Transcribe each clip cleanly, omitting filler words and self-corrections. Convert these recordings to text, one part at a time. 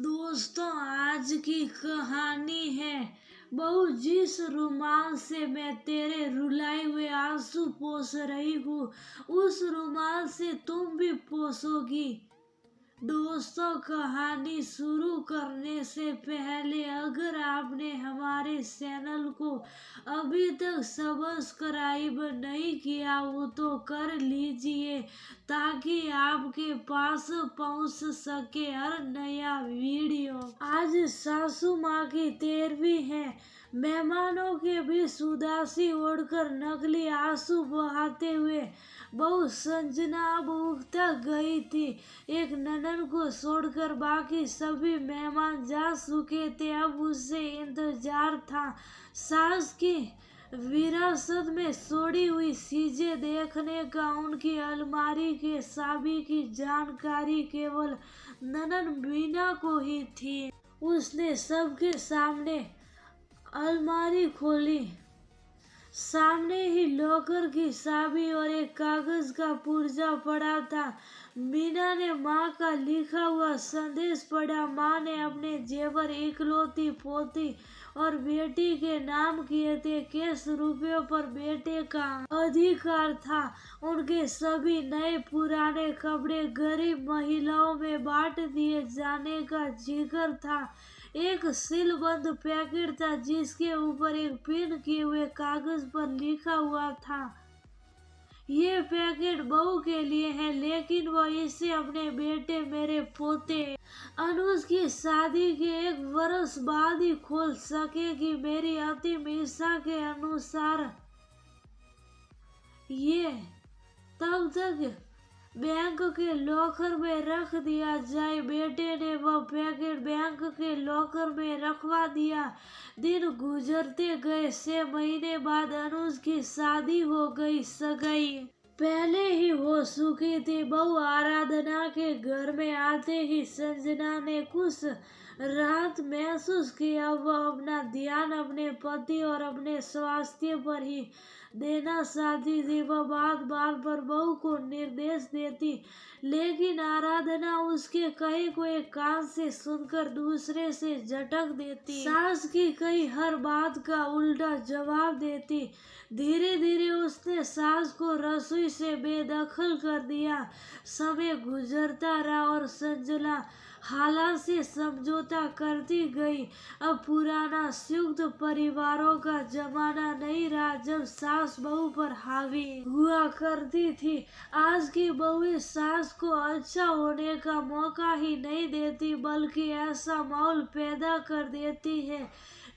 दोस्तों, आज की कहानी है बहू, जिस रुमाल से मैं तेरे रुलाए हुए आंसू पोंछ रही हूँ, उस रुमाल से तुम भी पोंछोगी। दोस्तों, कहानी शुरू करने से पहले अगर आपने हमारे चैनल को अभी तक सब्सक्राइब नहीं किया हो तो कर लीजिए, ताकि आपके पास पहुंच सके हर नया वीडियो। आज सासू माँ की 13वीं है। मेहमानों के बीच उदासी ओढ़कर नकली आंसू बहाते हुए बहू संजना अब उगता गई थी। एक ननद को छोड़कर बाकी सभी मेहमान जा चुके थे। अब उससे इंतजार था सास की विरासत में छोड़ी हुई चीजें देखने का। उनकी अलमारी के चाबी की जानकारी केवल ननद मीना को ही थी। उसने सबके सामने अलमारी खोली। सामने ही लॉकर की चाबी और एक कागज का पुर्जा पड़ा था। मीना ने माँ का लिखा हुआ संदेश पढ़ा। माँ ने अपने जेवर इकलौती पोती और बेटी के नाम किए थे। कैश रुपयों पर बेटे का अधिकार था। उनके सभी नए पुराने कपड़े गरीब महिलाओं में बांट दिए जाने का जिक्र था। एक सीलबंद पैकेट था जिसके ऊपर एक पिन किए हुए कागज पर लिखा हुआ था, ये पैकेट बहू के लिए है, लेकिन वह इसे अपने बेटे मेरे पोते अनुज की शादी के 1 वर्ष बाद ही खोल सकेगी। मेरी अंतिम इच्छा के अनुसार ये तब तक बैंक के लॉकर में रख दिया जाए। बेटे ने वह पैकेट बैंक के लॉकर में रखवा दिया। दिन गुजरते गए। 6 महीने बाद अनुज की शादी हो गई। सगाई पहले ही हो चुकी थी। बहू आराधना के घर में आते ही संजना ने कुछ राहत महसूस किया। वह अपना ध्यान अपने पति और अपने स्वास्थ्य पर ही देना चाहती थी। वह बार पर बहू को निर्देश देती, लेकिन आराधना उसके कहे को एक कान से सुनकर दूसरे से झटक देती। सास की कही हर बात का उल्टा जवाब देती। धीरे धीरे उसने सास को रसोई से बेदखल कर दिया। समय गुजरता रहा और संजना हालात से समझौता करती गई। अब पुराना संयुक्त परिवारों का जमाना नहीं रहा जब सास बहू पर हावी हुआ करती थी। आज की बहू सास को अच्छा होने का मौका ही नहीं देती, बल्कि ऐसा माहौल पैदा कर देती है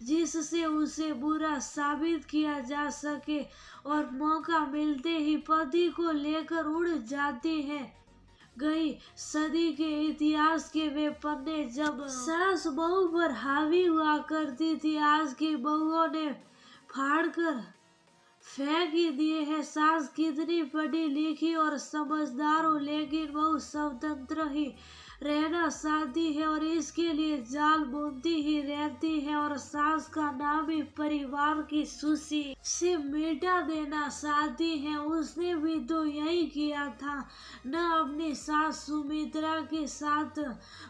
जिससे उसे बुरा साबित किया जा सके, और मौका मिलते ही पति को लेकर उड़ जाती है। गई सदी के इतिहास के वे पन्ने जब सास बहू पर हावी हुआ करती थी, आज की बहुओं ने फाड़कर फेंक ही दिए हैं। सास कितनी पढ़ी लिखी और समझदार हो, लेकिन बहू स्वतंत्र ही रहना चाहती है और इसके लिए जाल बुनती ही रहती है, और सास का नाम ही परिवार की सूची से मिटा देना चाहती है। उसने भी तो यही किया था न अपनी सास सुमित्रा के साथ।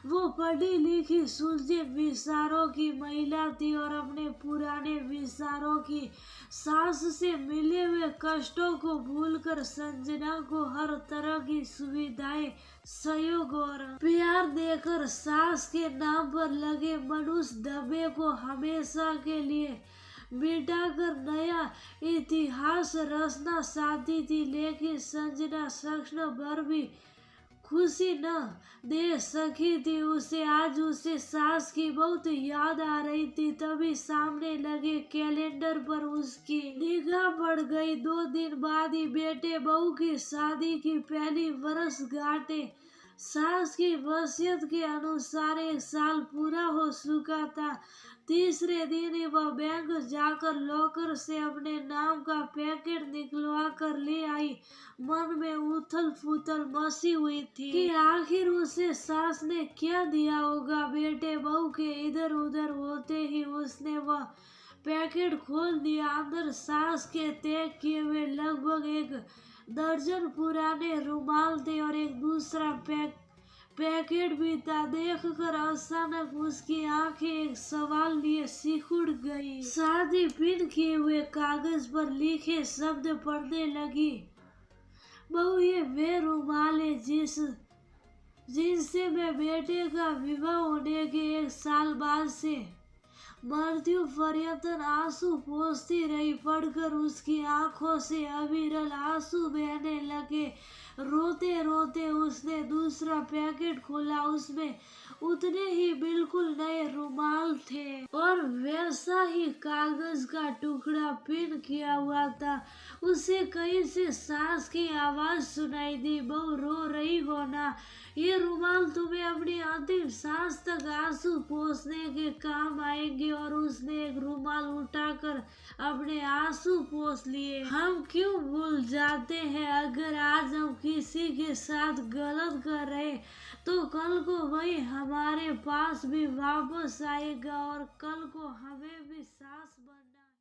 वो पढ़ी लिखी सुलझे विचारों की महिला थी और अपने पुराने विचारों की सास से मिले हुए कष्टों को भूलकर संजना को हर तरह की सुविधाएं, सहयोग और प्यार देकर सास के नाम पर लगे मनुष्य धब्बे को हमेशा के लिए मिटाकर नया इतिहास रचना चाहती थी। लेकिन संजना क्षण भर भी खुशी न दे सकी थी उसे। आज उसे सास की बहुत याद आ रही थी। तभी सामने लगे कैलेंडर पर उसकी निगाह पड़ गई। 2 दिन बाद ही बेटे बहू की शादी की पहली वर्षगांठ। सास की वसीयत के अनुसार 1 साल पूरा हो चुका था। तीसरे दिन ही वह बैंक जाकर लॉकर से अपने नाम का पैकेट निकलवा कर ले आई। मन में उथल पुथल मची हुई थी कि आखिर उसे सास ने क्या दिया होगा। बेटे बहू के इधर उधर होते ही उसने वह पैकेट खोल दिया। अंदर सास के तय किए हुए लगभग 1 दर्जन पुराने रुमाल थे और एक दूसरा पैकेट भी था। देखकर अचानक उसकी आंखें एक सवाल लिए सिकुड़ गई। साथ ही पिन किए हुए कागज पर लिखे शब्द पढ़ने लगी। बहू, ये वे रुमाल है जिनसे मैं बेटे का विवाह होने के 1 साल बाद से मृत्यु पर्यंत आंसू पोंछती रही। पढ़कर उसकी आंखों से अविरल आंसू बहने लगे। रोते रोते उसने दूसरा पैकेट खोला। उसमें उतने ही बिल्कुल नए रुमाल थे और वैसा ही कागज का टुकड़ा पिन किया हुआ था। उसे कहीं से सांस की आवाज सुनाई दी। बहू, रो रही हो ना? ये रुमाल तुम्हें अपनी अंतिम सांस तक आंसू पोंछने के काम आएंगे। और उसने एक रुमाल उठाकर अपने आंसू पोंछ लिए। हम क्यों भूल जाते हैं, अगर आज हम किसी के साथ गलत कर रहे तो कल को वही हमारे पास भी वापस आएगा और कल को हमें भी सांस बनना